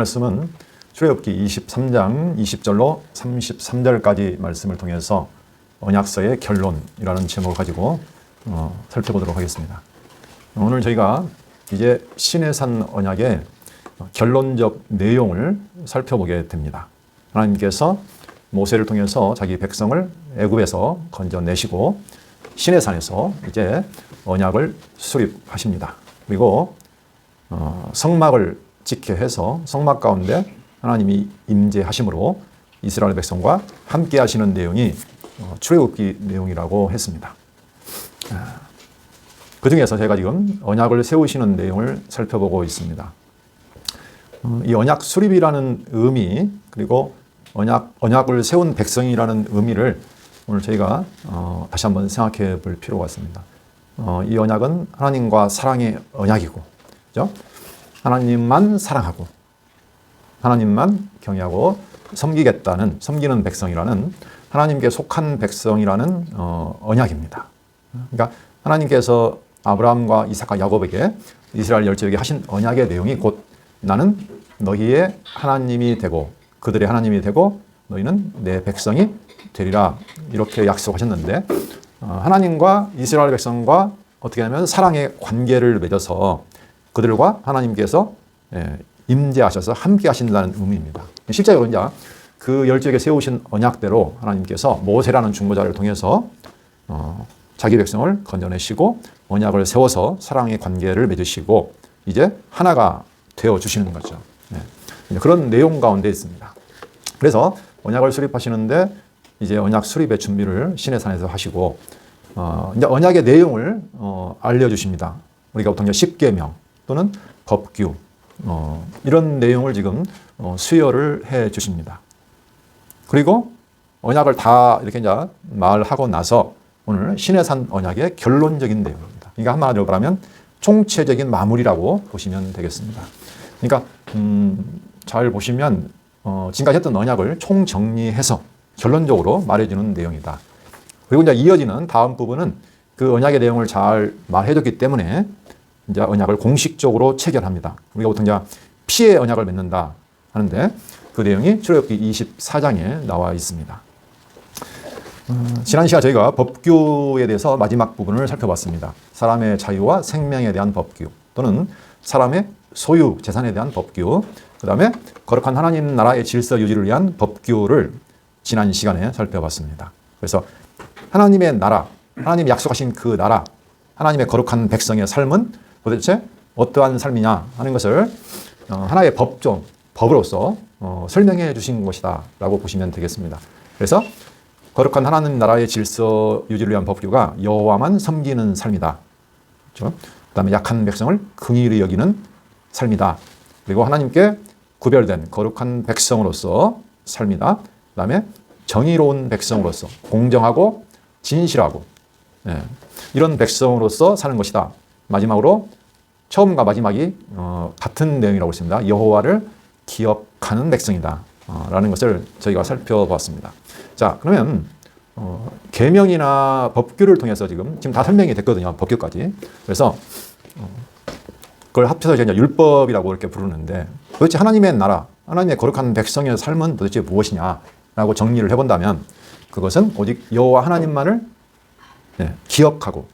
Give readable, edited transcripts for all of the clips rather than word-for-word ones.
말씀은 출애굽기 23장 20절로 33절까지 말씀을 통해서 언약서의 결론이라는 제목을 가지고 살펴보도록 하겠습니다. 오늘 저희가 이제 시내산 언약의 결론적 내용을 살펴보게 됩니다. 하나님께서 모세를 통해서 자기 백성을 애굽에서 건져내시고 시내산에서 이제 언약을 수립하십니다. 그리고 성막을 짓게 해서 성막 가운데 하나님이 임재하심으로 이스라엘 백성과 함께 하시는 내용이 출애굽기 내용이라고 했습니다. 그 중에서 제가 지금 언약을 세우시는 내용을 살펴보고 있습니다. 이 언약 수립이라는 의미, 그리고 언약을 세운 백성이라는 의미를 오늘 저희가 다시 한번 생각해 볼 필요가 있습니다. 이 언약은 하나님과 사랑의 언약이고, 그죠? 하나님만 사랑하고 하나님만 경외하고 섬기는 백성이라는, 하나님께 속한 백성이라는 언약입니다. 그러니까 하나님께서 아브라함과 이삭과 야곱에게 이스라엘 열조에게 하신 언약의 내용이 곧 나는 너희의 하나님이 되고 그들의 하나님이 되고 너희는 내 백성이 되리라, 이렇게 약속하셨는데, 하나님과 이스라엘 백성과 어떻게 하면 사랑의 관계를 맺어서 그들과 하나님께서 임재하셔서 함께 하신다는 의미입니다. 실제로 이제 그 열조에게 세우신 언약대로 하나님께서 모세라는 중보자를 통해서 자기 백성을 건져내시고 언약을 세워서 사랑의 관계를 맺으시고 이제 하나가 되어 주시는 거죠. 그런 내용 가운데 있습니다. 그래서 언약을 수립하시는데 이제 언약 수립의 준비를 시내산에서 하시고 이제 언약의 내용을 알려주십니다. 우리가 보통 십계명 또는 법규 이런 내용을 지금 수여를 해 주십니다. 그리고 언약을 다 이렇게 이제 말하고 나서 오늘 시내산 언약의 결론적인 내용입니다. 그러니까 한마디로 말하면 총체적인 마무리라고 보시면 되겠습니다. 그러니까 잘 보시면 지금까지 했던 언약을 총정리해서 결론적으로 말해주는 내용이다. 그리고 이제 이어지는 다음 부분은 그 언약의 내용을 잘 말해줬기 때문에 이제 언약을 공식적으로 체결합니다. 우리가 보통 이제 피의 언약을 맺는다 하는데 그 내용이 출애굽기 24장에 나와 있습니다. 지난 시간 저희가 법규에 대해서 마지막 부분을 살펴봤습니다. 사람의 자유와 생명에 대한 법규, 또는 사람의 소유, 재산에 대한 법규, 그 다음에 거룩한 하나님 나라의 질서 유지를 위한 법규를 지난 시간에 살펴봤습니다. 그래서 하나님의 나라, 하나님이 약속하신 그 나라, 하나님의 거룩한 백성의 삶은 도대체 어떠한 삶이냐 하는 것을 하나의 법으로서 설명해 주신 것이다 라고 보시면 되겠습니다. 그래서 거룩한 하나님 나라의 질서 유지를 위한 법규가 여호와만 섬기는 삶이다. 그렇죠? 그 다음에 약한 백성을 긍휼히 여기는 삶이다. 그리고 하나님께 구별된 거룩한 백성으로서 삶이다. 그 다음에 정의로운 백성으로서 공정하고 진실하고 이런 백성으로서 사는 것이다. 마지막으로 처음과 마지막이 같은 내용이라고 했습니다. 여호와를 기억하는 백성이다 라는 것을 저희가 살펴봤습니다. 자, 그러면 계명이나 법규를 통해서 지금 다 설명이 됐거든요. 법규까지. 그래서 그걸 합쳐서 이제 율법이라고 이렇게 부르는데, 도대체 하나님의 나라, 하나님의 거룩한 백성의 삶은 도대체 무엇이냐라고 정리를 해본다면 그것은 오직 여호와 하나님만을 기억하고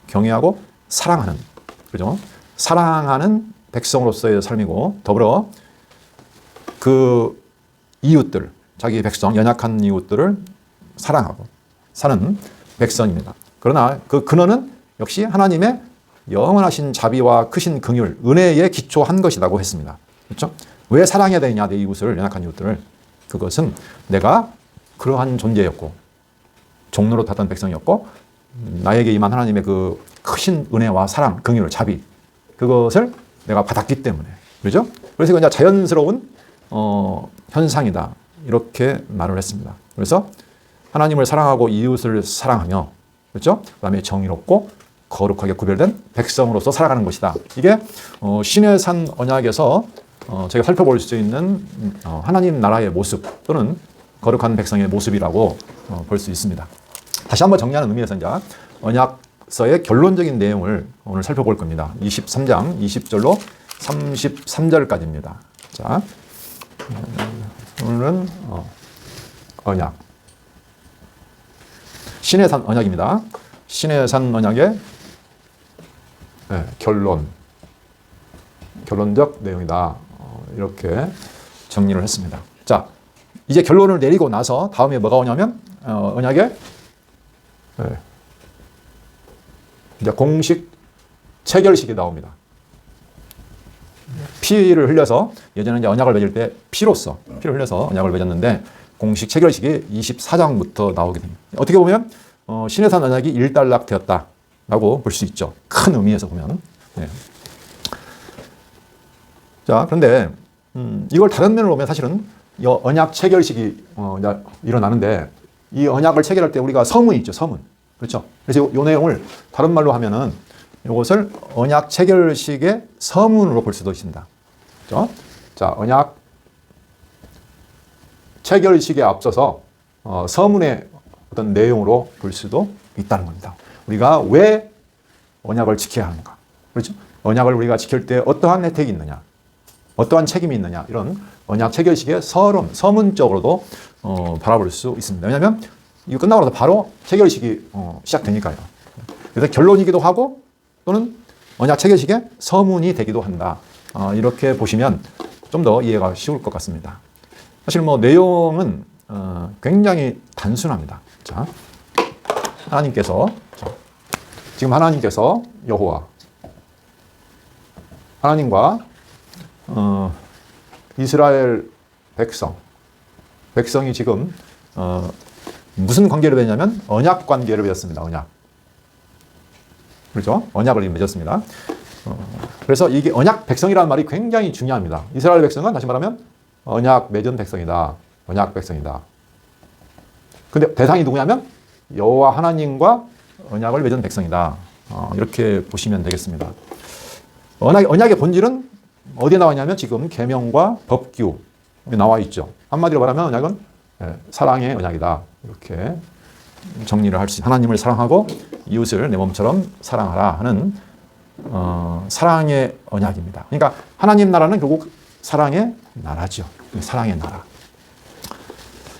경외하고 사랑하는, 그죠? 사랑하는 백성으로서의 삶이고, 더불어 그 이웃들, 자기 백성, 연약한 이웃들을 사랑하고 사는 백성입니다. 그러나 그 근원은 역시 하나님의 영원하신 자비와 크신 긍휼, 은혜에 기초한 것이라고 했습니다. 그렇죠? 왜 사랑해야 되냐, 내 이웃을, 연약한 이웃들을? 그것은 내가 그러한 존재였고 종로로 탔던 백성이었고 나에게 임한 하나님의 그 크신 은혜와 사랑, 긍휼, 자비, 그것을 내가 받았기 때문에, 그렇죠? 그래서 이건 자연스러운 현상이다, 이렇게 말을 했습니다. 그래서 하나님을 사랑하고 이웃을 사랑하며, 그렇죠? 그 다음에 정의롭고 거룩하게 구별된 백성으로서 살아가는 것이다. 이게 시내산 언약에서 저희가 살펴볼 수 있는 하나님 나라의 모습 또는 거룩한 백성의 모습이라고 볼 수 있습니다. 다시 한번 정리하는 의미에서 이제 언약서의 결론적인 내용을 오늘 살펴볼 겁니다. 23장 20절로 33절까지입니다. 자, 오늘은 언약. 신의 산 언약입니다. 신의 산 언약의 결론적 내용이다. 이렇게 정리를 했습니다. 자, 이제 결론을 내리고 나서 다음에 뭐가 오냐면 언약의 이제 공식 체결식이 나옵니다. 피를 흘려서 예전에 이제 언약을 맺을 때 피를 흘려서 언약을 맺었는데 공식 체결식이 24장부터 나오게 됩니다. 어떻게 보면 신의 산 언약이 일단락되었다라고 볼 수 있죠. 큰 의미에서 보면. 네. 자, 그런데 이걸 다른 면으로 보면 사실은 이 언약 체결식이 일어나는데 이 언약을 체결할 때 우리가 서문이 있죠. 서문. 그렇죠. 그래서 이 내용을 다른 말로 하면은 이것을 언약 체결식의 서문으로 볼 수도 있습니다. 그렇죠? 자, 언약 체결식에 앞서서 서문의 어떤 내용으로 볼 수도 있다는 겁니다. 우리가 왜 언약을 지켜야 하는가? 그렇죠? 언약을 우리가 지킬 때 어떠한 혜택이 있느냐? 어떠한 책임이 있느냐? 이런 언약 체결식의 서문적으로도 바라볼 수 있습니다. 왜냐하면 이거 끝나고 나서 바로 체결식이 시작되니까요. 그래서 결론이기도 하고 또는 언약 체결식의 서문이 되기도 한다. 이렇게 보시면 좀 더 이해가 쉬울 것 같습니다. 사실 뭐 내용은 굉장히 단순합니다. 자, 지금 하나님께서 여호와 하나님과 이스라엘 백성이 지금 무슨 관계를 맺냐면 언약 관계를 맺었습니다. 언약. 그렇죠? 언약을 맺었습니다. 그래서 이게 언약 백성이라는 말이 굉장히 중요합니다. 이스라엘 백성은 다시 말하면 언약 맺은 백성이다. 언약 백성이다. 근데 대상이 누구냐면 여호와 하나님과 언약을 맺은 백성이다. 이렇게 보시면 되겠습니다. 언약의 본질은 어디에 나와 있냐면 지금 계명과 법규 나와 있죠. 한마디로 말하면 언약은 사랑의 언약이다. 이렇게 정리를 할 수 있습니다. 하나님을 사랑하고 이웃을 내 몸처럼 사랑하라 하는 사랑의 언약입니다. 그러니까 하나님 나라는 결국 사랑의 나라죠. 사랑의 나라.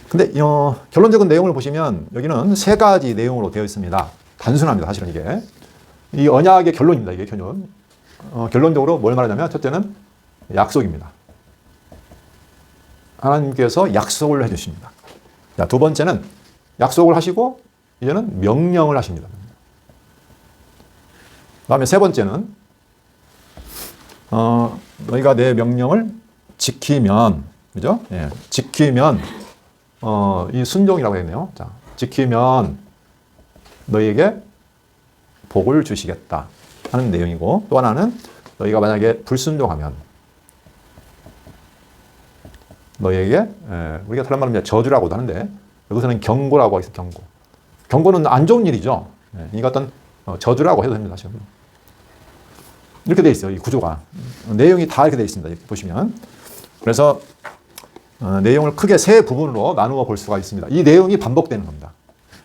근데 결론적인 내용을 보시면 여기는 세 가지 내용으로 되어 있습니다. 단순합니다. 사실은 이게. 이 언약의 결론입니다. 이게 결론. 결론적으로 뭘 말하냐면 첫째는 약속입니다. 하나님께서 약속을 해주십니다. 자, 두 번째는 약속을 하시고 이제는 명령을 하십니다. 그 다음에 세 번째는 너희가 내 명령을 지키면, 그죠? 예, 지키면 이 순종이라고 했네요. 자, 지키면 너희에게 복을 주시겠다 하는 내용이고, 또 하나는 너희가 만약에 불순종하면 너희에게 우리가 다른 말로 저주라고도 하는데 여기서는 경고라고 해서 경고는 안 좋은 일이죠. 이거 어떤 저주라고 해도 됩니다. 지금 이렇게 돼 있어요. 이 구조가 내용이 다 이렇게 돼 있습니다. 이렇게 보시면 그래서 내용을 크게 세 부분으로 나누어 볼 수가 있습니다. 이 내용이 반복되는 겁니다.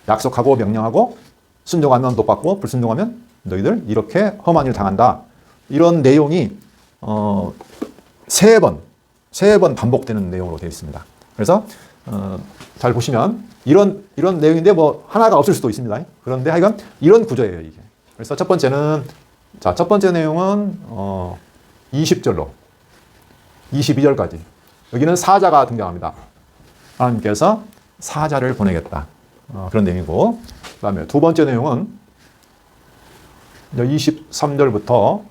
약속하고 명령하고 순종하면 복 받고 불순종하면 너희들 이렇게 험한 일 당한다. 이런 내용이 세 번 반복되는 내용으로 되어 있습니다. 그래서 잘 보시면 이런 내용인데 뭐 하나가 없을 수도 있습니다. 그런데 하여간 이런 구조예요, 이게. 그래서 첫 번째 내용은 20절로 22절까지. 여기는 사자가 등장합니다. 하나님께서 사자를 보내겠다. 그런 내용이고, 그 다음에 두 번째 내용은 23절부터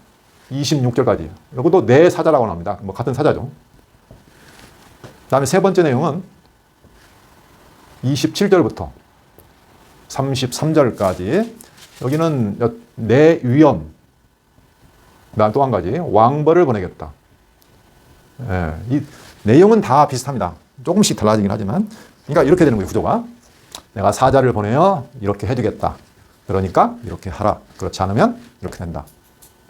26절까지. 이것도 내 사자라고 나옵니다. 뭐 같은 사자죠. 그 다음에 세 번째 내용은 27절부터 33절까지. 여기는 내 위엄. 그다음 또 한 가지 왕벌을 보내겠다. 예, 이 내용은 다 비슷합니다. 조금씩 달라지긴 하지만, 그러니까 이렇게 되는 거예요. 구조가 내가 사자를 보내어 이렇게 해주겠다. 그러니까 이렇게 하라. 그렇지 않으면 이렇게 된다.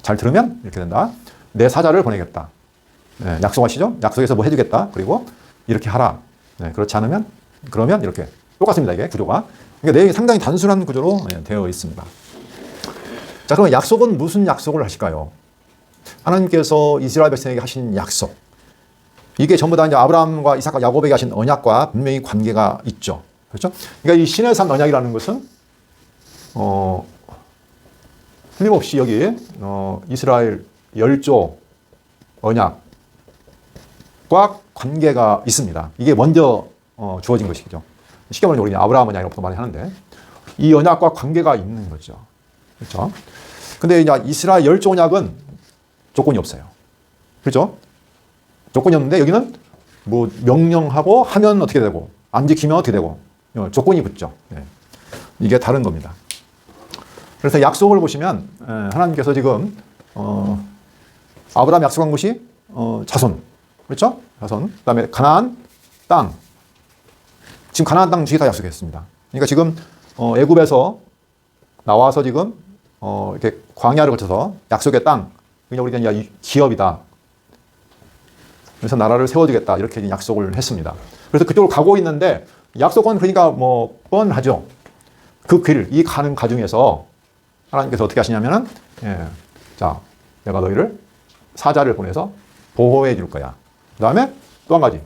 잘 들으면 이렇게 된다. 내 사자를 보내겠다. 예, 약속하시죠? 약속해서 뭐 해주겠다. 그리고 이렇게 하라. 예, 그렇지 않으면 그러면 이렇게 똑같습니다. 이게 구조가. 그러니까 내용이 상당히 단순한 구조로 되어 있습니다. 자, 그럼 약속은 무슨 약속을 하실까요? 하나님께서 이스라엘 백성에게 하신 약속. 이게 전부 다 이제 아브라함과 이삭과 야곱에게 하신 언약과 분명히 관계가 있죠. 그렇죠? 그러니까 이 신의 산 언약이라는 것은 틀림없이 여기 이스라엘 열조 언약과 관계가 있습니다. 이게 먼저 주어진 것이죠. 쉽게 말하면 우리는 아브라함 언약이라고 많이 하는데 이 언약과 관계가 있는 거죠. 그렇죠? 근데 이제 이스라엘 열조 언약은 조건이 없어요. 그렇죠? 조건이 없는데 여기는 뭐 명령하고 하면 어떻게 되고 안 지키면 어떻게 되고 조건이 붙죠. 네. 이게 다른 겁니다. 그래서 약속을 보시면 하나님께서 지금 아브라함 약속한 것이 자손, 그렇죠? 자손. 그다음에 가나안 땅. 지금 가나안 땅 주겠다 약속했습니다. 그러니까 지금 애굽에서 나와서 지금 이렇게 광야를 거쳐서 약속의 땅. 그냥 우리가 기업이다. 그래서 나라를 세워주겠다 이렇게 약속을 했습니다. 그래서 그쪽으로 가고 있는데 약속은 그러니까 뭐 뻔하죠. 그 길, 이 가는 과정에서 하나님께서 어떻게 하시냐면은 자, 내가 너희를 사자를 보내서 보호해 줄 거야. 그 다음에 또 한 가지,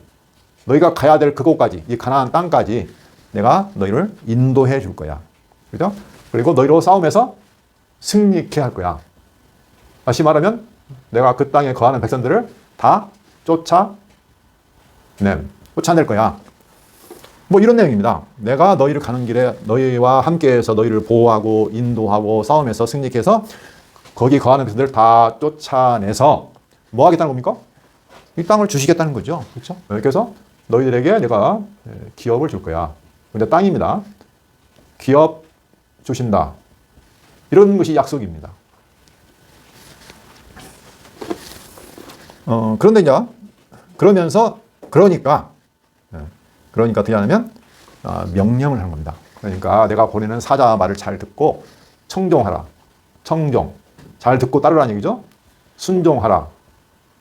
너희가 가야 될 그곳까지, 이 가나안 땅까지 내가 너희를 인도해 줄 거야. 그죠? 그리고 너희로 싸움에서 승리케 할 거야. 다시 말하면 내가 그 땅에 거하는 백성들을 다 쫓아낼 거야. 뭐 이런 내용입니다. 내가 너희를 가는 길에 너희와 함께해서 너희를 보호하고 인도하고 싸움에서 승리케 해서 거기 거하는 백성들을 다 쫓아내서 뭐 하겠다는 겁니까? 이 땅을 주시겠다는 거죠. 그렇죠? 그래서 너희들에게 내가 기업을 줄 거야. 근데 땅입니다. 기업 주신다. 이런 것이 약속입니다. 그런데 이제 그러니까 어떻게 하냐면 명령을 하는 겁니다. 그러니까 내가 보내는 사자 말을 잘 듣고 청종하라. 청종. 잘 듣고 따르라는 얘기죠. 순종하라.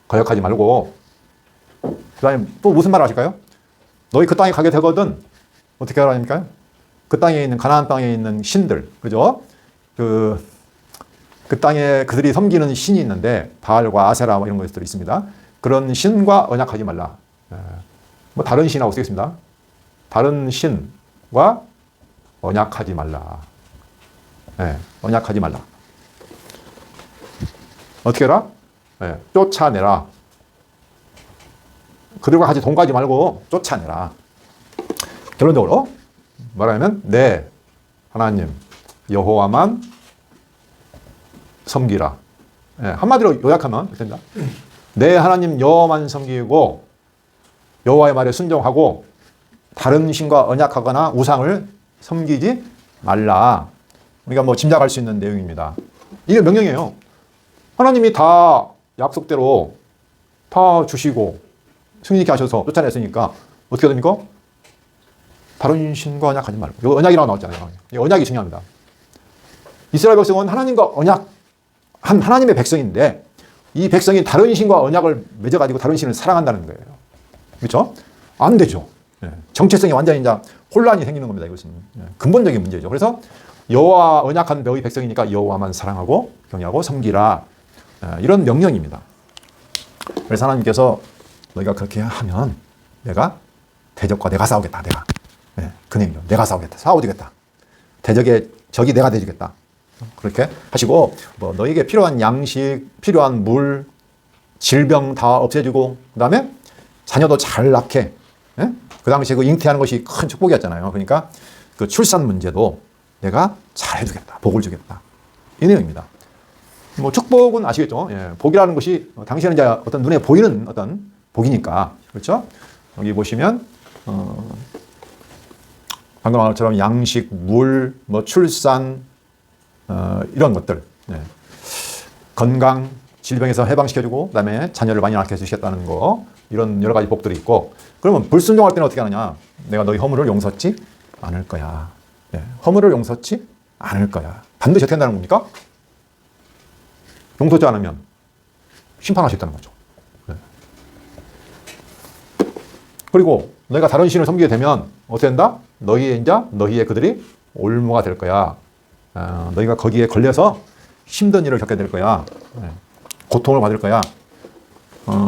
거역하지 말고. 그 다음에 또 무슨 말을 하실까요? 너희 그 땅에 가게 되거든. 어떻게 하라니까요? 그 땅에 있는 가나안 땅에 있는 신들. 그죠? 그 땅에 그들이 섬기는 신이 있는데 바알과 아세라 뭐 이런 것들이 있습니다. 그런 신과 언약하지 말라. 뭐 다른 신하고 쓰겠습니다. 다른 신과 언약하지 말라. 언약하지 말라. 어떻게 해라? 쫓아내라. 그들과 같이 동거하지 말고 쫓아내라. 결론적으로 말하면 네, 하나님 여호와만 섬기라. 한마디로 요약하면 이렇게 됩니다. 내 하나님 여호와만 섬기고 여호와의 말에 순종하고 다른 신과 언약하거나 우상을 섬기지 말라. 우리가 뭐 짐작할 수 있는 내용입니다. 이게 명령이에요. 하나님이 다 약속대로 다 주시고 승리케 하셔서 쫓아냈으니까 어떻게 됩니까? 다른 신과 언약하지 말고. 이거 언약이라고 나왔잖아요. 이 언약이 중요합니다. 이스라엘 백성은 하나님과 언약한 하나님의 백성인데 이 백성이 다른 신과 언약을 맺어가지고 다른 신을 사랑한다는 거예요. 그렇죠? 안 되죠. 정체성이 완전히 이제 혼란이 생기는 겁니다. 이것은 근본적인 문제죠. 그래서 여호와 언약한 너희 백성이니까 여호와만 사랑하고 경외하고 섬기라. 이런 명령입니다. 그래서 하나님께서 너희가 그렇게 하면 내가 대적과 내가 싸우겠다. 그 내용이죠. 내가 싸우겠다. 싸워주겠다. 대적의 적이 내가 되주겠다. 그렇게 하시고 뭐 너에게 필요한 양식, 필요한 물, 질병 다 없애주고 그 다음에 자녀도 잘 낳게. 그 당시에 그 잉태하는 것이 큰 축복이었잖아요. 그러니까 그 출산 문제도 내가 잘 해주겠다. 복을 주겠다. 이 내용입니다. 뭐 축복은 아시겠죠? 복이라는 것이 당시에는 이제 어떤 눈에 보이는 어떤 복이니까. 그렇죠? 여기 보시면 방금 말 것처럼 양식, 물, 뭐 출산 이런 것들. 건강, 질병에서 해방시켜주고 그다음에 자녀를 많이 낳게 해주시겠다는 거. 이런 여러 가지 복들이 있고 그러면 불순종할 때는 어떻게 하느냐? 내가 너희 허물을 용서치 않을 거야. 허물을 용서치 않을 거야. 반드시 어떻게 한다는 겁니까? 용서치 않으면 심판하시겠다는 거죠. 그리고 너희가 다른 신을 섬기게 되면 어떻게 된다? 너희의 그들이 올무가 될 거야. 너희가 거기에 걸려서 힘든 일을 겪게 될 거야. 고통을 받을 거야.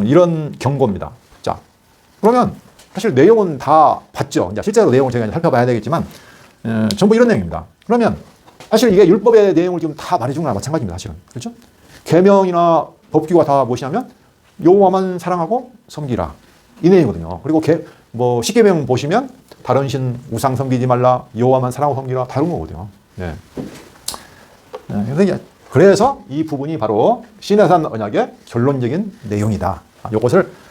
이런 경고입니다. 자, 그러면 사실 내용은 다 봤죠. 이제 실제로 내용을 제가 살펴봐야 되겠지만 전부 이런 내용입니다. 그러면 사실 이게 율법의 내용을 지금 다 말해준 거나 마찬가지입니다. 사실은. 그렇죠? 계명이나 법규가 다 무엇이냐면 여호와만 사랑하고 섬기라. 이 내용이거든요. 그리고 뭐 십계명 보시면 다른 신 우상 섬기지 말라. 여호와만 사랑하고 섬기라. 다른 거거든요. 네. 그래서 이 부분이 바로 시내산 언약의 결론적인 내용이다. 이것을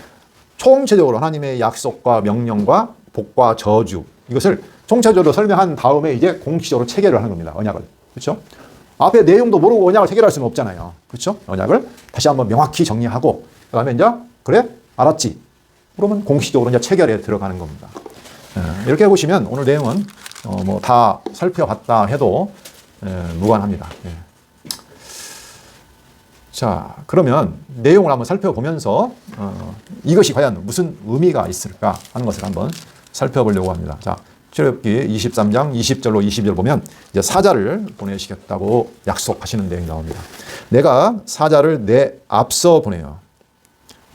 총체적으로 하나님의 약속과 명령과 복과 저주 이것을 총체적으로 설명한 다음에 이제 공식적으로 체결을 하는 겁니다. 언약을. 그렇죠? 앞에 내용도 모르고 언약을 체결할 수는 없잖아요. 그렇죠? 언약을 다시 한번 명확히 정리하고 그다음에 이제 그래? 알았지? 그러면 공식적으로 이제 체결에 들어가는 겁니다. 이렇게 보시면 오늘 내용은 뭐 다 살펴봤다 해도 무관합니다. 자, 그러면 내용을 한번 살펴보면서 이것이 과연 무슨 의미가 있을까 하는 것을 한번 살펴보려고 합니다. 자, 출애굽기 23장 20절로 22절 보면 이제 사자를 보내시겠다고 약속하시는 내용이 나옵니다. 내가 사자를 내 앞서 보내요.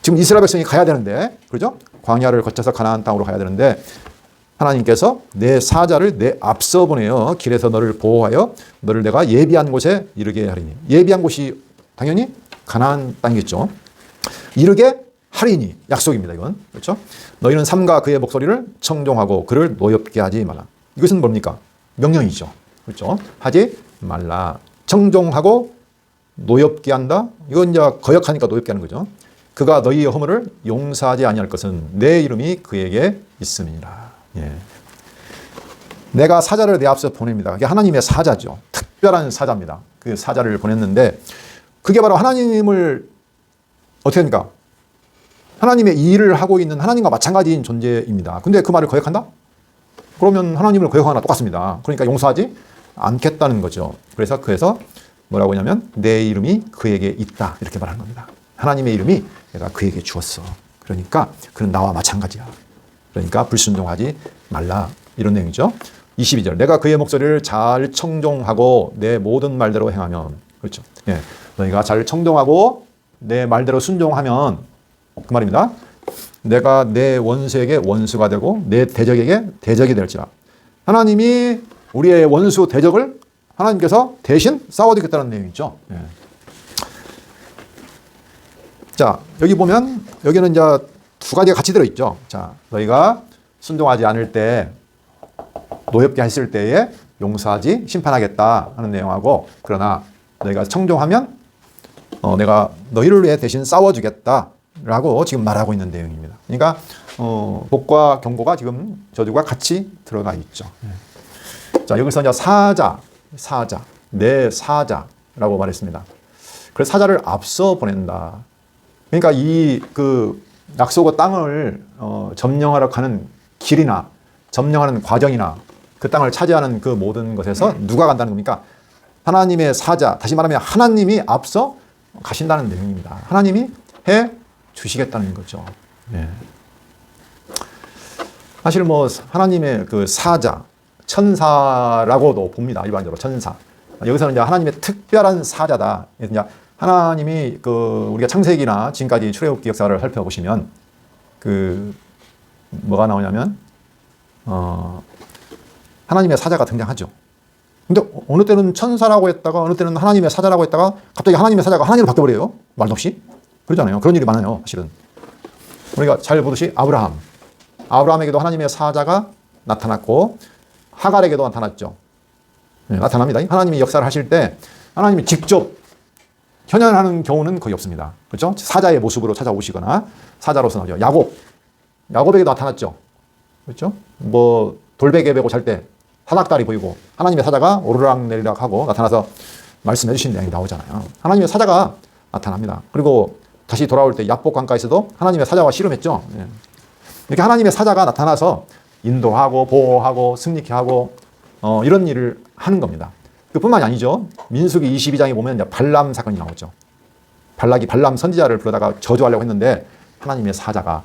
지금 이스라엘 백성이 가야 되는데, 그렇죠? 광야를 거쳐서 가나안 땅으로 가야 되는데 하나님께서 내 사자를 내 앞서 보내어 길에서 너를 보호하여 너를 내가 예비한 곳에 이르게 하리니. 예비한 곳이 당연히 가나안 땅이겠죠. 이르게 하리니 약속입니다. 이건 그렇죠. 너희는 삼가 그의 목소리를 청종하고 그를 노엽게 하지 말라. 이것은 뭡니까? 명령이죠. 그렇죠. 하지 말라. 청종하고 노엽게 한다. 이건 이제 거역하니까 노엽게 하는 거죠. 그가 너희의 허물을 용서하지 아니할 것은 내 이름이 그에게 있음이니라. 예. 내가 사자를 내 앞서 보냅니다. 그게 하나님의 사자죠. 특별한 사자입니다. 그 사자를 보냈는데 그게 바로 하나님을 어떻게 합니까? 하나님의 일을 하고 있는 하나님과 마찬가지인 존재입니다. 근데 그 말을 거역한다? 그러면 하나님을 거역하거나 똑같습니다. 그러니까 용서하지 않겠다는 거죠. 그래서 뭐라고 하냐면 내 이름이 그에게 있다 이렇게 말하는 겁니다. 하나님의 이름이 내가 그에게 주었어. 그러니까 그는 나와 마찬가지야. 그러니까 불순종하지 말라 이런 내용이죠. 22절 내가 그의 목소리를 잘 청종하고 내 모든 말대로 행하면 그렇죠. 예. 너희가 잘 청종하고 내 말대로 순종하면 그 말입니다. 내가 내 원수에게 원수가 되고 내 대적에게 대적이 될지라. 하나님이 우리의 원수 대적을 하나님께서 대신 싸워주겠다는 내용이죠. 예. 자, 여기 보면 여기는 이제 두 가지가 같이 들어있죠. 자, 너희가 순종하지 않을 때 노엽게 했을 때에 용서하지 심판하겠다 하는 내용하고 그러나 너희가 청종하면 내가 너희를 위해 대신 싸워주겠다라고 지금 말하고 있는 내용입니다. 그러니까 복과 경고가 지금 저주가 같이 들어가 있죠. 자, 여기서 이제 사자, 내 사자라고 말했습니다. 그래서 사자를 앞서 보낸다. 그러니까 이 그 약속의 땅을 점령하러 가는 길이나 점령하는 과정이나 그 땅을 차지하는 그 모든 것에서 누가 간다는 겁니까? 하나님의 사자, 다시 말하면 하나님이 앞서 가신다는 내용입니다. 하나님이 해 주시겠다는 거죠. 예. 사실 뭐 하나님의 그 사자, 천사라고도 봅니다. 일반적으로 천사. 여기서는 이제 하나님의 특별한 사자다. 이제 하나님이 그 우리가 창세기나 지금까지 출애굽기 역사를 살펴보시면 그 뭐가 나오냐면 하나님의 사자가 등장하죠. 근데 어느 때는 천사라고 했다가 어느 때는 하나님의 사자라고 했다가 갑자기 하나님의 사자가 하나님으로 바뀌어버려요. 말도 없이. 그러잖아요. 그런 일이 많아요. 사실은. 우리가 잘 보듯이 아브라함에게도 하나님의 사자가 나타났고 하갈에게도 나타났죠. 네, 나타납니다. 하나님이 역사를 하실 때 하나님이 직접 현현하는 경우는 거의 없습니다. 그렇죠? 사자의 모습으로 찾아오시거나 사자로서 나오죠. 야곱에게도 나타났죠. 그렇죠? 뭐 돌베개 베고 잘 때 사닥다리 보이고 하나님의 사자가 오르락내리락 하고 나타나서 말씀해 주신 내용이 나오잖아요. 하나님의 사자가 나타납니다. 그리고 다시 돌아올 때 야복 강가에서도 하나님의 사자와 씨름했죠. 예. 이렇게 하나님의 사자가 나타나서 인도하고 보호하고 승리케 하고 이런 일을 하는 겁니다. 그뿐만이 아니죠. 민수기 22장에 보면 이제 발람 사건이 나오죠. 발락이 발람 선지자를 불러다가 저주하려고 했는데 하나님의 사자가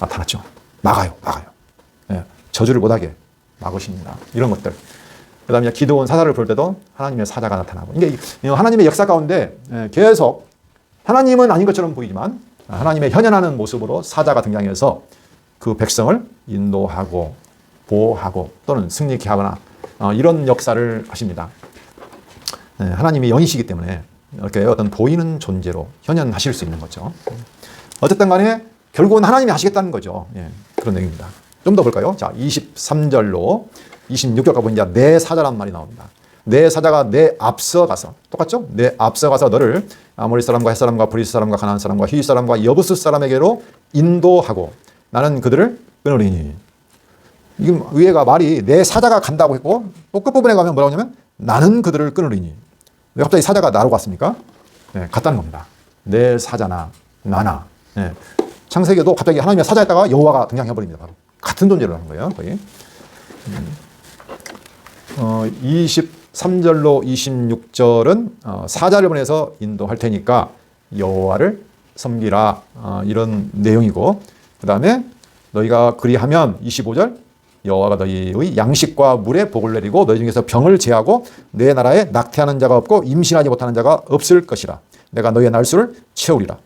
나타났죠. 막아요. 예. 저주를 못하게 막으십니다. 이런 것들. 그 다음에 기드온 사자를 부를 때도 하나님의 사자가 나타나고. 이게 하나님의 역사 가운데 계속 하나님은 아닌 것처럼 보이지만 하나님의 현현하는 모습으로 사자가 등장해서 그 백성을 인도하고 보호하고 또는 승리케 하거나 이런 역사를 하십니다. 하나님이 영이시기 때문에 이렇게 어떤 보이는 존재로 현현하실 수 있는 거죠. 어쨌든 간에 결국은 하나님이 하시겠다는 거죠. 그런 내용입니다. 좀 더 볼까요? 자, 23절로 26절 가보면 이제 내 사자란 말이 나옵니다. 내 사자가 내 앞서 가서, 똑같죠? 내 앞서 가서 너를 아모리 사람과 헷 사람과 브리스 사람과 가나안 사람과 히윗 사람과 여부스 사람에게로 인도하고 나는 그들을 끊으리니. 지금 의회가 말이 내 사자가 간다고 했고 또 끝부분에 가면 뭐라고 하냐면 나는 그들을 끊으리니. 왜 갑자기 사자가 나로 갔습니까? 같다는 겁니다. 내 사자나 나나. 창세기에도 갑자기 하나님의 사자였다가 여호와가 등장해버립니다. 바로 같은 존재를 하는 거예요. 거의. 23절로 26절은 사자를 보내서 인도할 테니까 여호와를 섬기라, 이런 내용이고, 그 다음에 너희가 그리하면 25절 여호와가 너희의 양식과 물에 복을 내리고 너희 중에서 병을 제하고 내 나라에 낙태하는 자가 없고 임신하지 못하는 자가 없을 것이라. 내가 너희의 날수를 채우리라.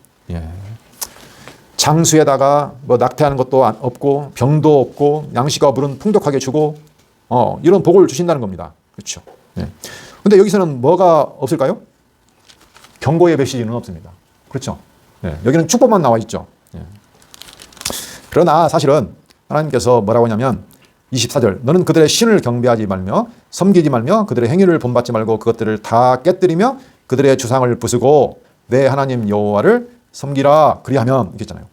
장수에다가 뭐 낙태하는 것도 없고 병도 없고 양식과 물은 풍족하게 주고 이런 복을 주신다는 겁니다. 그렇죠. 근데 여기서는 뭐가 없을까요? 경고의 메시지는 없습니다. 그렇죠. 여기는 축복만 나와 있죠. 그러나 사실은 하나님께서 뭐라고 하냐면 24절 너는 그들의 신을 경배하지 말며 섬기지 말며 그들의 행위를 본받지 말고 그것들을 다 깨뜨리며 그들의 주상을 부수고 내 하나님 여호와를 섬기라. 그리하면 이렇게 있잖아요.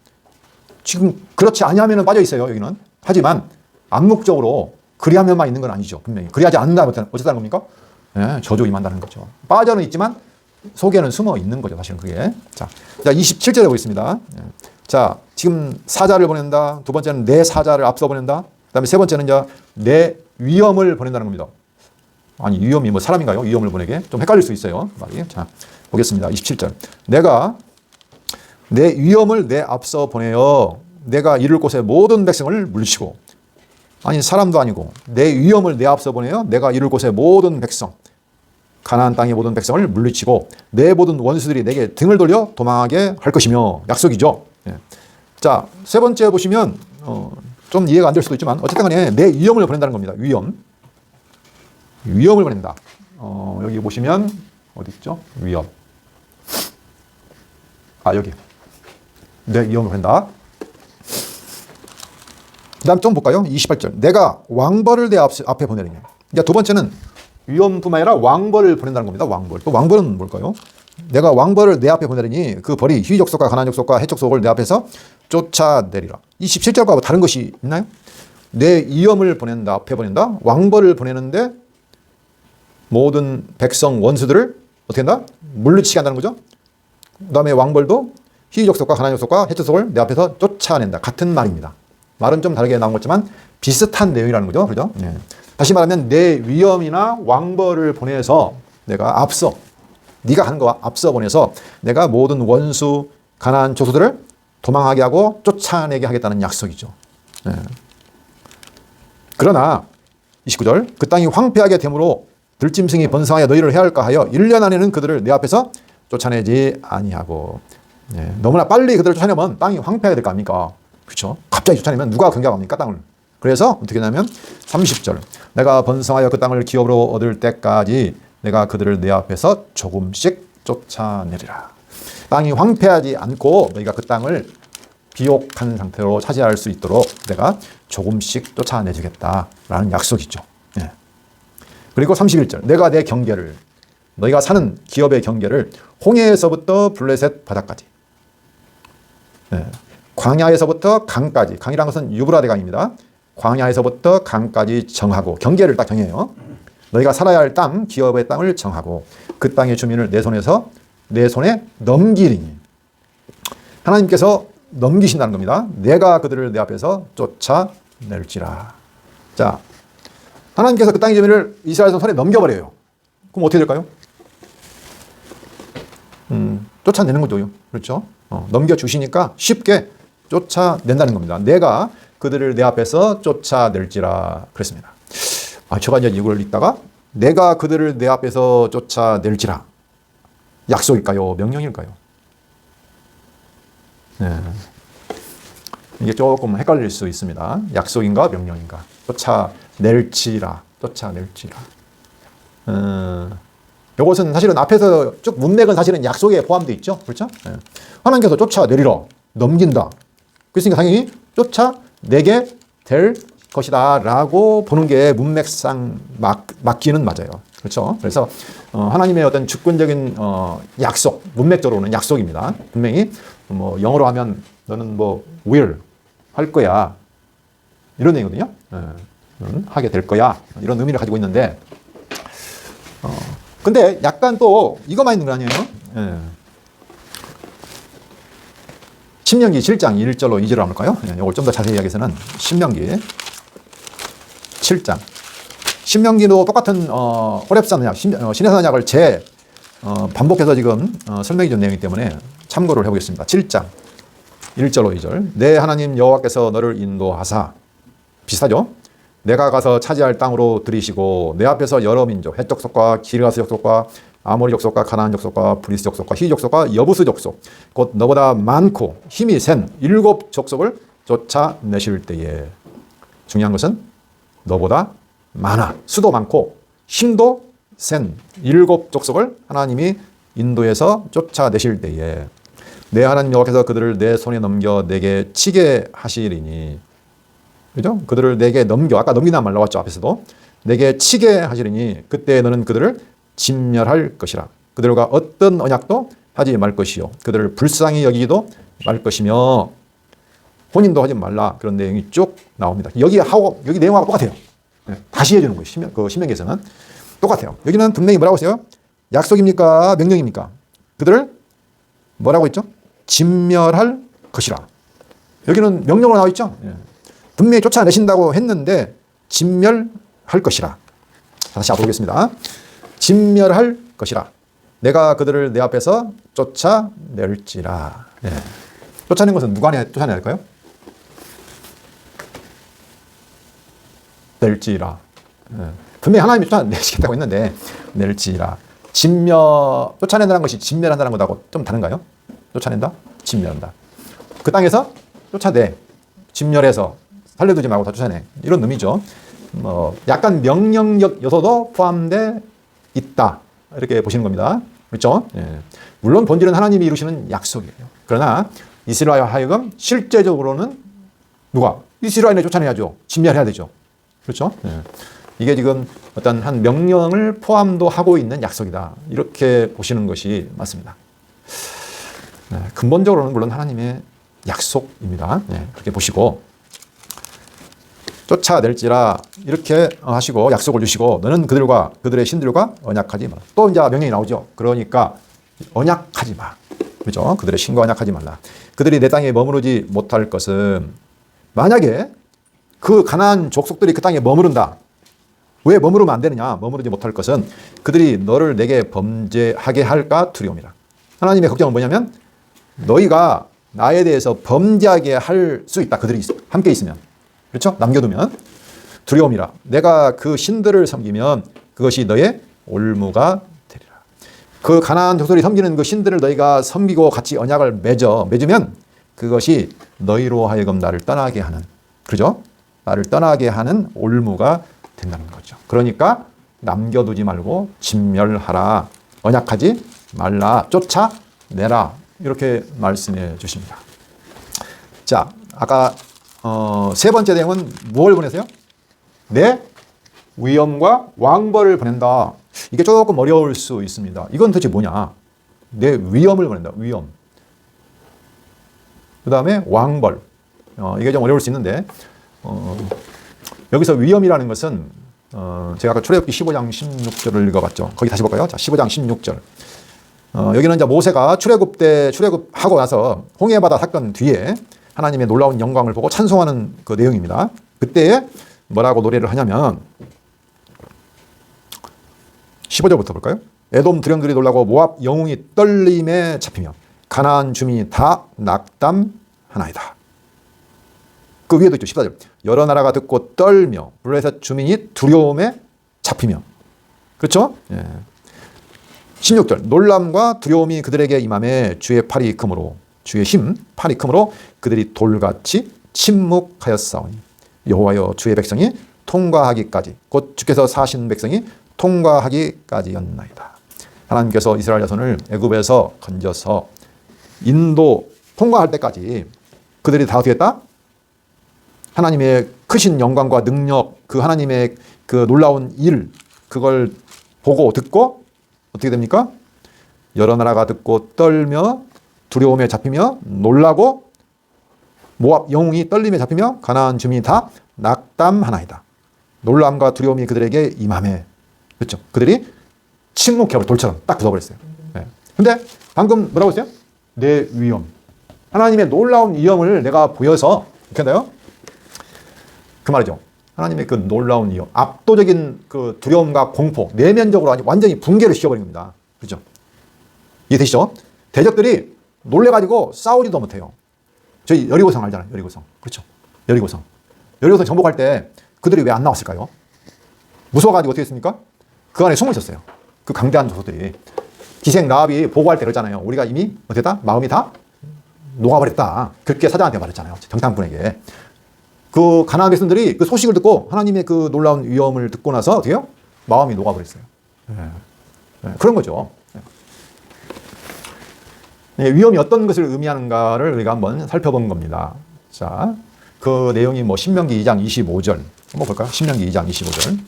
지금 그렇지 아니하면 빠져 있어요. 여기는. 하지만 암묵적으로 그리하면만 있는 건 아니죠. 분명히 그리하지 않는다면 어쨌다는 겁니까? 저주 임한다는 거죠. 빠져는 있지만 속에는 숨어 있는 거죠. 사실은 그게. 자 27절에 보겠습니다. 자, 지금 사자를 보낸다. 두 번째는 내 사자를 앞서 보낸다. 그 다음에 세 번째는 이제 내 위엄을 보낸다는 겁니다. 아니, 위엄이 뭐 사람인가요? 위엄을 보내게? 좀 헷갈릴 수 있어요. 말이. 자, 보겠습니다. 27절. 내가 내 위엄을 내 앞서 보내어 내가 이룰 곳의 모든 백성을 물리치고, 아니, 사람도 아니고 내 위엄을 내 앞서 보내어 내가 이룰 곳의 모든 백성, 가나안 땅의 모든 백성을 물리치고 내 모든 원수들이 내게 등을 돌려 도망하게 할 것이며. 약속이죠. 자, 세 번째 보시면 좀 이해가 안 될 수도 있지만 어쨌든 간에 내 위엄을 보낸다는 겁니다. 위엄을 보낸다. 여기 보시면 어디 있죠? 위엄. 여기. 내 위엄을 보낸다. 그 다음 좀 볼까요? 28절. 내가 왕벌을 내 앞에 보내리니. 이제 두 번째는 위엄뿐만 아니라 왕벌을 보낸다는 겁니다. 왕벌. 또 왕벌은 뭘까요? 내가 왕벌을 내 앞에 보내리니 그 벌이 히윗 족속과 가나안 족속과 헷 족속을 내 앞에서 쫓아내리라. 이 17절과 다른 것이 있나요? 내 위엄을 보낸다, 앞에 보낸다. 왕벌을 보내는데 모든 백성 원수들을 어떻게 한다? 물리치게 한다는 거죠. 그 다음에 왕벌도 히윗 족속과 가나안 족속과 헷 족속을 내 앞에서 쫓아낸다. 같은 말입니다. 말은 좀 다르게 나온 거지만 비슷한 내용이라는 거죠. 그죠? 다시 말하면 내 위엄이나 왕벌을 보내서 내가 앞서, 네가 하는 거 앞서 보내서 내가 모든 원수 가나안 족속들을 도망하게 하고 쫓아내게 하겠다는 약속이죠. 그러나 29절 그 땅이 황폐하게 되므로 들짐승이 번성하여 너희를 해할까 하여 1년 안에는 그들을 내 앞에서 쫓아내지 아니하고. 너무나 빨리 그들을 쫓아내면 땅이 황폐하게 될 거 아닙니까? 그렇죠? 갑자기 쫓아내면 누가 경작합니까? 땅을. 그래서 어떻게 하냐면 30절 내가 번성하여 그 땅을 기업으로 얻을 때까지 내가 그들을 내 앞에서 조금씩 쫓아내리라. 땅이 황폐하지 않고 너희가 그 땅을 비옥한 상태로 차지할 수 있도록 내가 조금씩 쫓아내주겠다라는 약속이죠. 그리고 31절 내가 내 경계를, 너희가 사는 기업의 경계를 홍해에서부터 블레셋 바다까지, 광야에서부터 강까지, 강이라는 것은 유브라데 강입니다. 광야에서부터 강까지 정하고, 경계를 딱 정해요. 너희가 살아야 할 땅, 기업의 땅을 정하고 그 땅의 주민을 내 손에 넘기리니. 하나님께서 넘기신다는 겁니다. 내가 그들을 내 앞에서 쫓아낼지라. 자, 하나님께서 그 땅의 주민을 이스라엘 손에 넘겨버려요. 그럼 어떻게 될까요? 쫓아내는 거죠. 그렇죠? 넘겨주시니까 쉽게 쫓아낸다는 겁니다. 내가 그들을 내 앞에서 쫓아낼지라 그랬습니다. 제가 이제 이걸 읽다가 내가 그들을 내 앞에서 쫓아낼지라. 약속일까요? 명령일까요? 이게 조금 헷갈릴 수 있습니다. 약속인가 명령인가. 쫓아낼지라. 쫓아낼지라. 이것은 사실은 앞에서 쭉 문맥은 사실은 약속에 포함되어 있죠. 그렇죠? 예. 하나님께서 쫓아내리라. 넘긴다. 그러니까 당연히 쫓아내게 될 것이다 라고 보는 게 문맥상 맞기는 맞아요. 그렇죠? 그래서 하나님의 어떤 주권적인 약속, 문맥적으로는 약속입니다. 분명히 뭐 영어로 하면 너는 뭐 will 할 거야 이런 얘기거든요. 하게 될 거야 이런 의미를 가지고 있는데 근데 약간 또 이것만 있는 거 아니에요? 신명기 7장 1절로 2절로 한번 볼까요? 이걸 좀 더 자세히 하기 위해서는 신명기 7장. 신명기도 똑같은 호렙산 언약, 시내산 언약을 반복해서 지금 설명해 준 내용이기 때문에 참고를 해보겠습니다. 7장 1절로 2절. 내 하나님 여호와께서 너를 인도하사, 비슷하죠? 내가 가서 차지할 땅으로 들이시고 내 앞에서 여러 민족, 헷 족속과 기르가스 족속과 아모리 족속과 가나안 족속과 브리스 족속과 히 족속과 여부스 족속, 곧 너보다 많고 힘이 센 7 족속을 쫓아내실 때에, 중요한 것은 너보다 많아, 수도 많고 힘도 센 7 족속을 하나님이 인도해서 쫓아내실 때에 내 하나님 여호와께서 그들을 내 손에 넘겨 내게 치게 하시리니, 그죠? 그들을 내게 넘겨, 아까 넘기는 말 나왔죠, 앞에서도. 내게 치게 하시리니 그때 너는 그들을 진멸할 것이라. 그들과 어떤 언약도 하지 말 것이요 그들을 불쌍히 여기기도 말 것이며 혼인도 하지 말라. 그런 내용이 쭉 나옵니다. 여기 내용하고 똑같아요. 다시 해주는 거예요. 신명기에서는 똑같아요. 여기는 분명히 뭐라고 했어요? 약속입니까? 명령입니까? 그들을 뭐라고 했죠? 진멸할 것이라. 여기는 명령으로 나와 있죠. 분명히 쫓아내신다고 했는데 진멸할 것이라. 다시 앞으로 보겠습니다. 진멸할 것이라. 내가 그들을 내 앞에서 쫓아낼지라. 쫓아낸 것은 누가 쫓아내야 할까요? 낼지라. 분명히 하나님이 쫓아내시겠다고 했는데 낼지라. 쫓아낸다는 것이 진멸한다는 것하고 좀 다른가요? 쫓아낸다? 진멸한다. 그 땅에서 쫓아내. 진멸해서 살려두지 말고 다 쫓아내. 이런 의미죠. 약간 명령력 요소도 포함되어 있다. 이렇게 보시는 겁니다. 그렇죠? 물론 본질은 하나님이 이루시는 약속이에요. 그러나 이스라엘 하여금 실제적으로는 누가? 이스라엘을 쫓아내야죠. 진멸해야 되죠. 그렇죠? 이게 지금 어떤 한 명령을 포함도 하고 있는 약속이다. 이렇게 보시는 것이 맞습니다. 근본적으로는 물론 하나님의 약속입니다. 그렇게 보시고 쫓아낼지라 이렇게 하시고 약속을 주시고 너는 그들과 그들의 신들과 언약하지 마라. 또 이제 명령이 나오죠. 그러니까 언약하지 마. 그렇죠? 그들의 신과 언약하지 말라. 그들이 내 땅에 머무르지 못할 것은, 만약에 그 가나안 족속들이 그 땅에 머무른다. 왜 머무르면 안 되느냐? 머무르지 못할 것은 그들이 너를 내게 범죄하게 할까 두려움이라. 하나님의 걱정은 뭐냐면 너희가 나에 대해서 범죄하게 할 수 있다. 그들이 함께 있으면. 그렇죠? 남겨두면 두려움이라. 내가 그 신들을 섬기면 그것이 너의 올무가 되리라. 그 가나안 족속이 섬기는 그 신들을 너희가 섬기고 같이 언약을 맺으면 그것이 너희로 하여금 나를 떠나게 하는, 그죠? 나를 떠나게 하는 올무가 된다는 거죠. 그러니까 남겨두지 말고 진멸하라. 언약하지 말라. 쫓아내라. 이렇게 말씀해 주십니다. 자, 아까 세 번째 내용은 무엇을 보내세요? 내 위엄과 왕벌을 보낸다. 이게 조금 어려울 수 있습니다. 이건 도대체 뭐냐? 내 위엄을 보낸다. 위엄. 그 다음에 왕벌. 이게 좀 어려울 수 있는데 여기서 위엄이라는 것은 제가 아까 출애굽기 15장 16절을 읽어봤죠. 거기 다시 볼까요? 자, 15장 16절. 여기는 이제 모세가 출애굽하고 나서 홍해바다 사건 뒤에 하나님의 놀라운 영광을 보고 찬송하는 그 내용입니다. 그때 뭐라고 노래를 하냐면 15절부터 볼까요? 에돔 두령들이 놀라고 모압 영웅이 떨림에 잡히며 가나안 주민이 다 낙담하나이다. 그 위에도 있죠. 14절. 여러 나라가 듣고 떨며 블레셋 주민이 두려움에 잡히며. 그렇죠? 16절. 놀람과 두려움이 그들에게 임함에 주의 팔이 크므로, 주의 힘 팔이 크므로 그들이 돌같이 침묵하였사오니 여호와여 주의 백성이 통과하기까지 곧 주께서 사신 백성이 통과하기까지였나이다. 하나님께서 이스라엘 자손을 애굽에서 건져서 인도 통과할 때까지 그들이 다 어떻게 했다? 하나님의 크신 영광과 능력, 그 하나님의 그 놀라운 일, 그걸 보고 듣고 어떻게 됩니까? 여러 나라가 듣고 떨며 두려움에 잡히며 놀라고 모압 영웅이 떨림에 잡히며 가나안 주민이 다 낙담하나이다. 놀람과 두려움이 그들에게 임함에, 그렇죠? 그들이 침묵해버려, 돌처럼 딱 굳어버렸어요. 네. 근데 방금 뭐라고 했어요? 내 위엄. 하나님의 놀라운 위엄을 내가 보여서, 이렇게 한다요? 그 말이죠. 하나님의 그 놀라운 위엄, 압도적인 그 두려움과 공포, 내면적으로 완전히 붕괴를 시켜버린 겁니다. 그렇죠? 이해되시죠? 대적들이 놀래가지고 싸우지도 못해요. 저희 여리고성 알잖아요. 여리고성. 그렇죠? 여리고성. 여리고성 정복할 때 그들이 왜 안 나왔을까요? 무서워가지고 어떻게 했습니까? 그 안에 숨어 있었어요. 그 강대한 조소들이. 기생 라합이 보고할 때 그랬잖아요. 우리가 이미 어땠다? 마음이 다 녹아버렸다. 그렇게 사장한테 말했잖아요. 정탐꾼에게. 그 가나안 백성들이 그 소식을 듣고 하나님의 그 놀라운 위엄을 듣고 나서 어떻게 해요? 마음이 녹아버렸어요. 그런 거죠. 위엄이 어떤 것을 의미하는가를 우리가 한번 살펴본 겁니다. 자, 그 내용이 뭐 신명기 2장 25절 한번 볼까요? 신명기 2장 25절.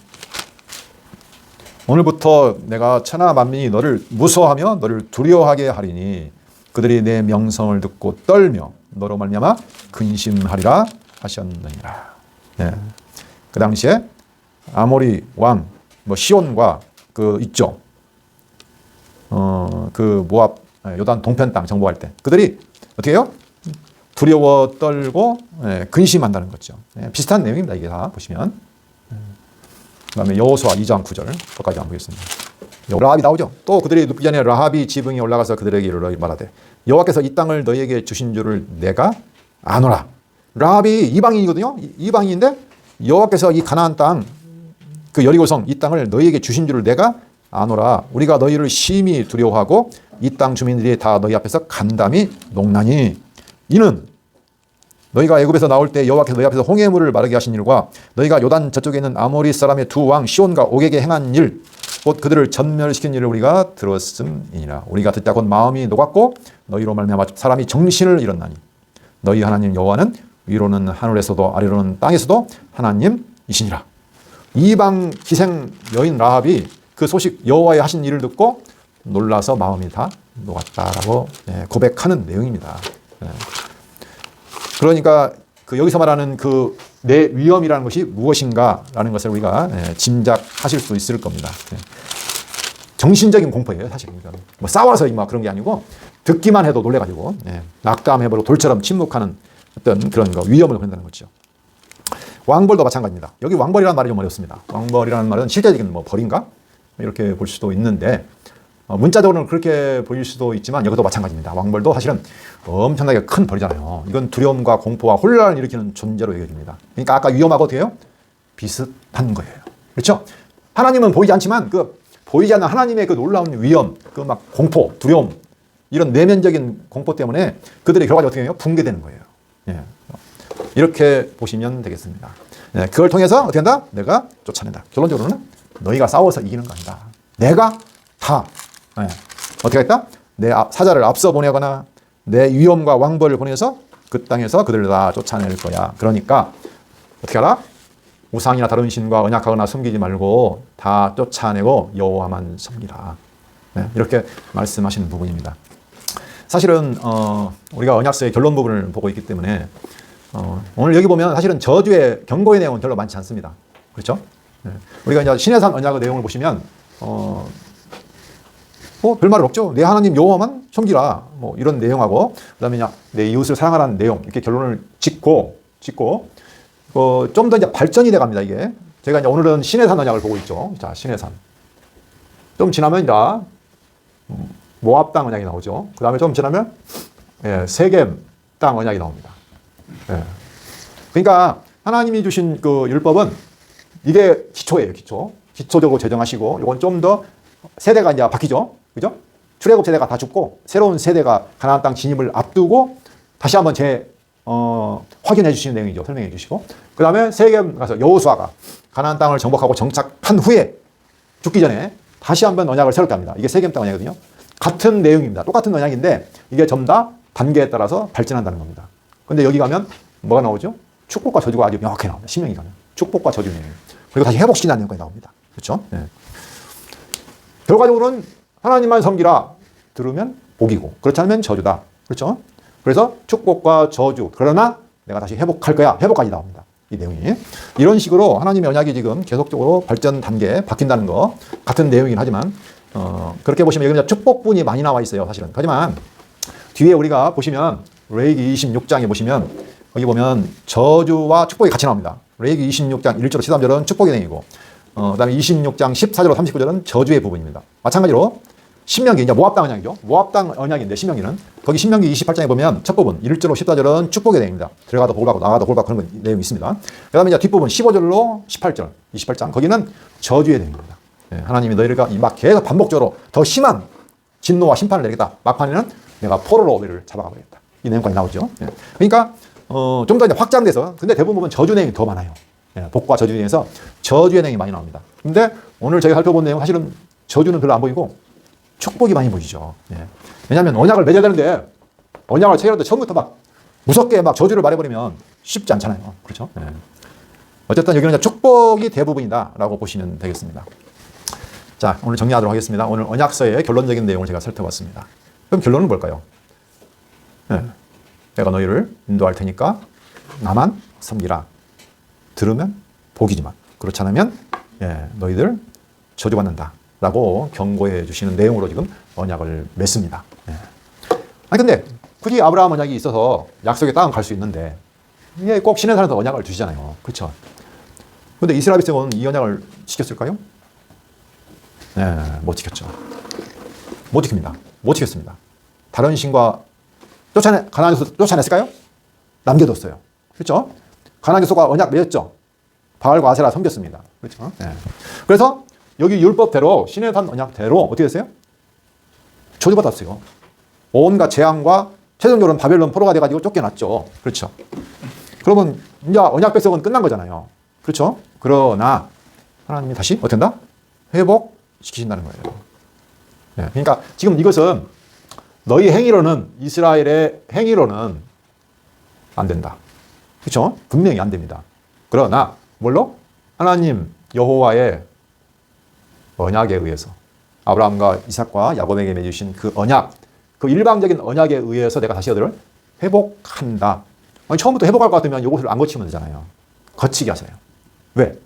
오늘부터 내가 천하 만민이 너를 무서워하며 너를 두려워하게 하리니 그들이 내 명성을 듣고 떨며 너로 말미암아 근심하리라 하셨느니라. 네. 그 당시에 아모리 왕 뭐 시온과 그 있죠. 그 모압 요단 동편 땅 정복할 때 그들이 어떻게 해요? 두려워 떨고 근심한다는 거죠. 비슷한 내용입니다. 이게 다 보시면. 그 다음에 여호수아 2장 9절 거기까지 한번 보겠습니다. 라합이 나오죠. 또 그들이 눕기 전에 라합이 지붕에 올라가서 그들에게 이르러 말하되 여호와께서 이 땅을 너희에게 주신 줄을 내가 아노라. 라합이 이방인이거든요. 이방인인데 여호와께서 이 가나안 땅 그 여리고성 이 땅을 너희에게 주신 줄을 내가 아노라. 우리가 너희를 심히 두려워하고 이 땅 주민들이 다 너희 앞에서 간담이 녹나니 이는 너희가 애굽에서 나올 때 여호와께서 너희 앞에서 홍해물을 마르게 하신 일과 너희가 요단 저쪽에 있는 아모리 사람의 두 왕 시온과 옥에게 행한 일 곧 그들을 전멸시킨 일을 우리가 들었음이니라. 우리가 듣자 곧 마음이 녹았고 너희로 말미암아 사람이 정신을 잃었나니 너희 하나님 여호와는 위로는 하늘에서도 아래로는 땅에서도 하나님이시니라. 이방 기생 여인 라합이 그 소식 여호와의 하신 일을 듣고 놀라서 마음이 다 녹았다라고 고백하는 내용입니다. 그러니까 그 여기서 말하는 그 내 위엄이라는 것이 무엇인가라는 것을 우리가 짐작하실 수 있을 겁니다. 정신적인 공포예요, 사실. 뭐 싸워서 막 그런 게 아니고 듣기만 해도 놀래가지고 낙담해버리고 돌처럼 침묵하는 어떤 그런 거 위엄을 보낸다는 거죠. 왕벌도 마찬가지입니다. 여기 왕벌이라는 말이 좀 어렵습니다. 왕벌이라는 말은 실제적인 뭐 벌인가 이렇게 볼 수도 있는데 문자적으로는 그렇게 보일 수도 있지만 여기도 마찬가지입니다. 왕벌도 사실은 엄청나게 큰 벌이잖아요. 이건 두려움과 공포와 혼란을 일으키는 존재로 여겨집니다. 그러니까 아까 위험하고 어떻게 해요? 비슷한 거예요. 그렇죠? 하나님은 보이지 않지만 그 보이지 않는 하나님의 그 놀라운 위험, 그 막 공포, 두려움 이런 내면적인 공포 때문에 그들의 결과가 어떻게 해요? 붕괴되는 거예요. 이렇게 보시면 되겠습니다. 그걸 통해서 어떻게 한다? 내가 쫓아낸다. 결론적으로는 너희가 싸워서 이기는 거 아니다. 내가 다 어떻게 했다? 내 사자를 앞서 보내거나 내 위엄과 왕벌을 보내서 그 땅에서 그들을 다 쫓아낼 거야. 그러니까 어떻게 하라? 우상이나 다른 신과 언약하거나 섬기지 말고 다 쫓아내고 여호와만 섬기라. 이렇게 말씀하시는 부분입니다. 사실은 우리가 언약서의 결론 부분을 보고 있기 때문에 오늘 여기 보면 사실은 저주의 경고의 내용은 별로 많지 않습니다. 그렇죠? 우리가 이제 시내산 언약의 내용을 보시면 별말 없죠. 내 하나님 여호와만 섬기라. 뭐 이런 내용하고 그다음에 내 이웃을 사랑하라는 내용 이렇게 결론을 짓고 좀 더 이제 발전이 돼 갑니다. 이게 제가 이제 오늘은 시내산 언약을 보고 있죠. 자, 시내산. 좀 지나면 이제 모압 땅 언약이 나오죠. 그다음에 좀 지나면 세겜 땅 언약이 나옵니다. 그러니까 하나님이 주신 그 율법은 이게 기초예요. 기초적으로 제정하시고 이건 좀 더 세대가 이제 바뀌죠. 그죠? 출애굽 세대가 다 죽고 새로운 세대가 가나안 땅 진입을 앞두고 다시 한번 확인해 주시는 내용이죠. 설명해 주시고. 그 다음에 세겜 가서 여호수아가 가나안 땅을 정복하고 정착한 후에 죽기 전에 다시 한번 언약을 새롭게 합니다. 이게 세겜 땅 언약이거든요. 같은 내용입니다. 똑같은 언약인데 이게 좀 다 단계에 따라서 발전한다는 겁니다. 근데 여기 가면 뭐가 나오죠? 축복과 저주가 아주 명확하게 나옵니다. 신명기 가면. 축복과 저주 내용. 그리고 다시 회복시키는 내용까지 나옵니다. 그렇죠? 네. 결과적으로는 하나님만 섬기라 들으면 복이고 그렇지 않으면 저주다. 그렇죠? 그래서 축복과 저주 그러나 내가 다시 회복할 거야. 회복까지 나옵니다. 이 내용이. 이런 식으로 하나님의 언약이 지금 계속적으로 발전 단계에 바뀐다는 거 같은 내용이긴 하지만 그렇게 보시면 여기 축복분이 많이 나와 있어요. 사실은. 하지만 뒤에 우리가 보시면 레위기 26장에 보시면 여기 보면 저주와 축복이 같이 나옵니다. 레위기 26장 1절로 13절은 축복의 내용이고 그 다음에 26장 14절로 39절은 저주의 부분입니다. 마찬가지로 신명기, 이제 모압 땅 언약이죠. 모압 땅 언약인데 신명기는 거기 신명기 28장에 보면 첫 부분 1절로 14절은 축복의 내용입니다. 들어가도 복받고 나가도 복받고 그런 내용이 있습니다. 그 다음에 이제 뒷부분 15절로 18절, 28장 거기는 저주의 내용입니다. 예, 하나님이 너희가 막 계속 반복적으로 더 심한 진노와 심판을 내리겠다. 막판에는 내가 포로로 너희를 잡아가겠다. 이 내용까지 나오죠. 예. 그러니까 좀 더 이제 확장돼서 근데 대부분 보면 저주 내용이 더 많아요. 예, 복과 저주 중에서 저주의 내용이 많이 나옵니다. 근데 오늘 저희가 살펴본 내용 사실은 저주는 별로 안 보이고 축복이 많이 보이죠. 예. 왜냐하면 언약을 맺어야 되는데 언약을 체결할 때 처음부터 막 무섭게 막 저주를 말해버리면 쉽지 않잖아요. 그렇죠? 예. 어쨌든 여기는 축복이 대부분이다라고 보시면 되겠습니다. 자, 오늘 정리하도록 하겠습니다. 오늘 언약서의 결론적인 내용을 제가 살펴봤습니다. 그럼 결론은 뭘까요? 예. 내가 너희를 인도할 테니까 나만 섬기라. 들으면 복이지만 그렇지 않으면 너희들 저주받는다. 라고 경고해 주시는 내용으로 지금 언약을 맺습니다. 예. 아니 근데 굳이 아브라함 언약이 있어서 약속의 땅은 갈 수 있는데 이게 꼭 신의 산에서 언약을 주시잖아요. 그렇죠? 근데 이스라엘 백성은 이 언약을 지켰을까요? 네, 못 지켰죠. 못 지킵니다. 못 지켰습니다. 다른 신과 가나안에서 쫓아냈을까요? 남겨뒀어요. 그렇죠? 가나안 족속과 언약 맺었죠. 바알과 아세라 섬겼습니다. 그렇죠? 네. 그래서 여기 율법대로 신의 산 언약대로 어떻게 됐어요? 저주받았어요. 온갖 재앙과 최종적으로는 바벨론 포로가 돼가지고 쫓겨났죠. 그렇죠? 그러면 이제 언약 백성은 끝난 거잖아요. 그렇죠? 그러나 하나님이 다시 어떻게 한다? 회복시키신다는 거예요. 네. 그러니까 지금 이것은 너희 행위로는 이스라엘의 행위로는 안 된다. 그렇죠? 분명히 안 됩니다. 그러나 뭘로? 하나님 여호와의 언약에 의해서 아브라함과 이삭과 야곱에게 맺으신 그 언약, 그 일방적인 언약에 의해서 내가 다시 너희를 회복한다. 아니, 처음부터 회복할 것 같으면 이것을 안 거치면 되잖아요. 거치게 하세요. 왜?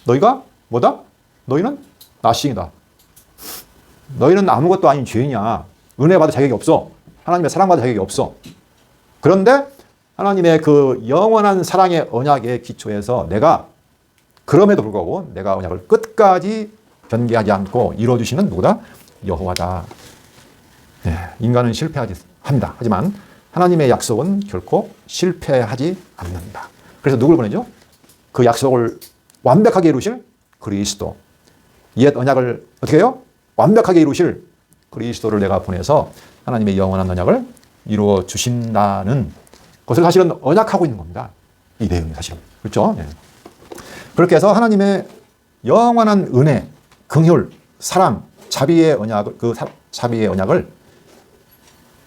너희가 뭐다? 너희는 나싱이다. 너희는 아무것도 아닌 죄인이야. 은혜 받을 자격이 없어. 하나님의 사랑받을 자격이 없어. 그런데 하나님의 그 영원한 사랑의 언약의 기초에서 내가 그럼에도 불구하고 내가 언약을 끝까지 변개하지 않고 이루어주시는 누구다? 여호와다. 네, 인간은 실패하지 합니다. 하지만 하나님의 약속은 결코 실패하지 않는다. 그래서 누굴 보내죠? 그 약속을 완벽하게 이루실 그리스도. 옛 언약을 어떻게 해요? 완벽하게 이루실 그리스도를 내가 보내서 하나님의 영원한 언약을 이루어 주신다는 것을 사실은 언약하고 있는 겁니다. 이 내용이 사실은. 그렇죠? 네. 그렇게 해서 하나님의 영원한 은혜, 긍휼, 사랑, 자비의 언약을 자비의 언약을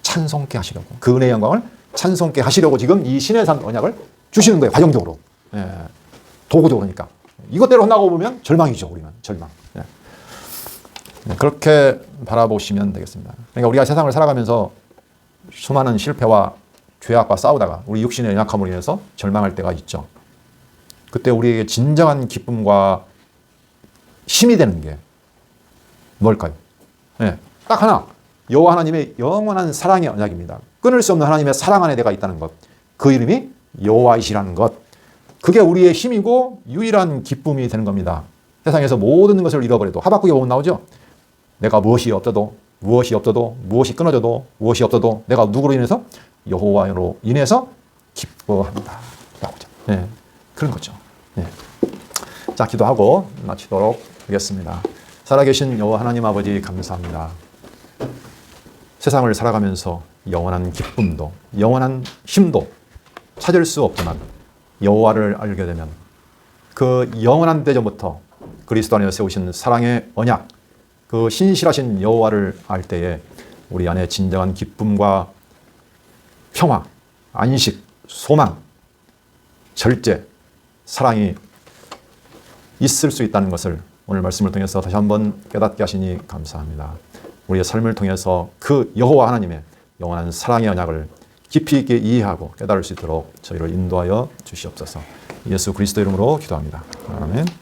찬송케 하시려고 그 은혜의 영광을 찬송케 하시려고 지금 이 신의 산 언약을 주시는 거예요. 과정적으로. 예. 도구적으로니까. 이것대로 혼나고 보면 절망이죠. 우리는 절망. 예. 그렇게 바라보시면 되겠습니다. 그러니까 우리가 세상을 살아가면서 수많은 실패와 죄악과 싸우다가 우리 육신의 연약함으로 인해서 절망할 때가 있죠. 그때 우리에게 진정한 기쁨과 힘이 되는 게 뭘까요? 네, 딱 하나. 여호와 하나님의 영원한 사랑의 언약입니다. 끊을 수 없는 하나님의 사랑 안에 내가 있다는 것. 그 이름이 여호와이시라는 것. 그게 우리의 힘이고 유일한 기쁨이 되는 겁니다. 세상에서 모든 것을 잃어버려도 하박국에 보면 나오죠. 내가 무엇이 없어도 무엇이 끊어져도 무엇이 없어도 내가 누구로 인해서 여호와로 인해서 기뻐한다. 나오죠. 네, 그런 거죠. 네. 자, 기도하고 마치도록 하겠습니다. 살아계신 여호와 하나님 아버지 감사합니다. 세상을 살아가면서 영원한 기쁨도 영원한 힘도 찾을 수 없지만 여호와를 알게 되면 그 영원한 대전부터 그리스도 안에 세우신 사랑의 언약, 그 신실하신 여호와를 알 때에 우리 안에 진정한 기쁨과 평화, 안식, 소망, 절제, 사랑이 있을 수 있다는 것을 오늘 말씀을 통해서 다시 한번 깨닫게 하시니 감사합니다. 우리의 삶을 통해서 그 여호와 하나님의 영원한 사랑의 언약을 깊이 있게 이해하고 깨달을 수 있도록 저희를 인도하여 주시옵소서. 예수 그리스도 이름으로 기도합니다. 아멘.